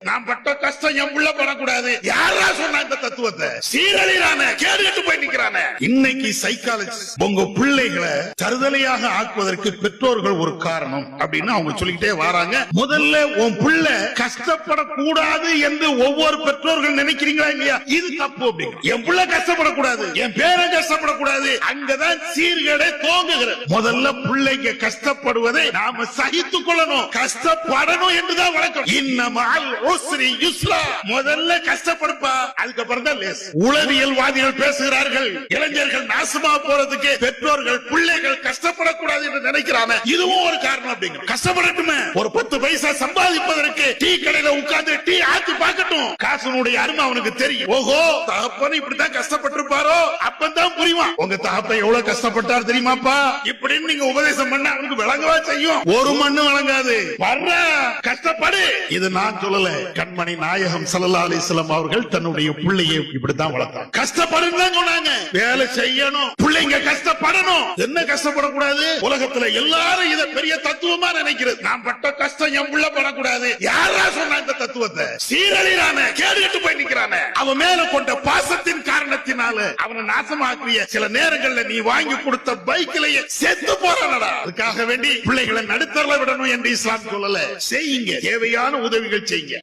நான் பட்ட கஷ்டம் என் புள்ள படக்கூடாது. யாரா சொன்னா இந்த தத்துவத்தை? சீரழிறானே, கேடுகட்டு போய் நிக்கிறானே. இன்னைக்கு சைக்காலஜிஸ்ட் உங்க பிள்ளைகளை தருதலையாக ஆக்குவதற்கு பெற்றோர்கள் ஒரு காரணம் அப்படின்னு அவங்க சொல்லிக்கிட்டே வராங்க. முதல்ல உன் பிள்ளை கஷ்டப்படக்கூடாது என்று ஒவ்வொரு பெற்றோர்கள் நினைக்கிறீங்களா இல்லையா? இது தப்பு. அப்படிங்க என் பிள்ளை கஷ்டப்படக்கூடாது, என் பேரன் கஷ்டப்படக்கூடாது, அங்கதான் சீர்கேடே தோங்குகிறது. முதல்ல பிள்ளைங்க கஷ்டப்படுவதை நாம சகித்துக் கொள்ளணும், கஷ்டப்படணும் என்றுதான் வழக்கம். இன்னமால் உஸ்ரி யுஸ்ரா, முதல்ல கஷ்டப்படுப்பா, அதுக்கப்புறம் தான் லேஸ். உளவியல்வாதிகள் பேசுகிறார்கள், இளைஞர்கள் நாசமா போறதுக்கு பெற்றோர்கள் பிள்ளைகள் கஷ்டப்படக்கூடாது என்று நினைக்கிறாங்க. இதுவும் ஒரு காரணம். அப்படிங்க கஷ்டப்படட்டுமே, ஒரு 10 பைசா சம்பாதிப்பதற்கு டீ கடையில உட்கார்ந்து டீ ஆத்தி பார்க்கட்டும், காசுனுடைய அருமை அவனுக்கு தெரியும். ஓஹோ, தகப்பன் இப்படித்தான் கஷ்டப்பட்டிருப்பாரோ, அப்பதான் புரியுமா உங்க தகப்பன் எவ்வளவு கஷ்டப்பட்டார் தெரியுமாப்பா இப்படின்னு நீங்க உபதேசம் பண்ண அவனுக்கு விளங்கவா செய்யும்? ஒரு மண்ணு விளங்காது. வர்ற கஷ்டப்படு. இது நான் சொல்லல, கண்மணி நாயகம் ஸல்லல்லாஹு அலைஹி வஸல்லம் அவர்கள் தன்னுடைய பிள்ளையை இப்படித்தான் வளர்த்தாங்க. கஷ்டப்படுன்னு தான் சொன்னாங்க, வேலை செய்யணும், பிள்ளைங்க கஷ்டப்படணும். என்ன கஷ்டப்படக்கூடாது? உலகத்துல எல்லாரும் இத பெரிய தத்துவமா நினைக்கிறது. நான் பட்ட கஷ்டம் என் புள்ள படக்கூடாது. யாரா சொன்னா இந்த தத்துவத்தை? சீரழிறானே, கேடுகட்டு போய் நிக்கிறானே. அவன் மேல கொண்ட பாசத்தின் காரணத்தினால அவனை நாசமாக்கிய சில நேரங்கள்ல நீ வாங்கி கொடுத்த பைக்கிலேயே செத்து போறானடா. அதுக்காக வேண்டி பிள்ளைகளை நடுத்தரல விடணும் என்று இஸ்லாம் சொல்லல. செய்யுங்க, தேவையான உதவிகள் செய்யுங்க.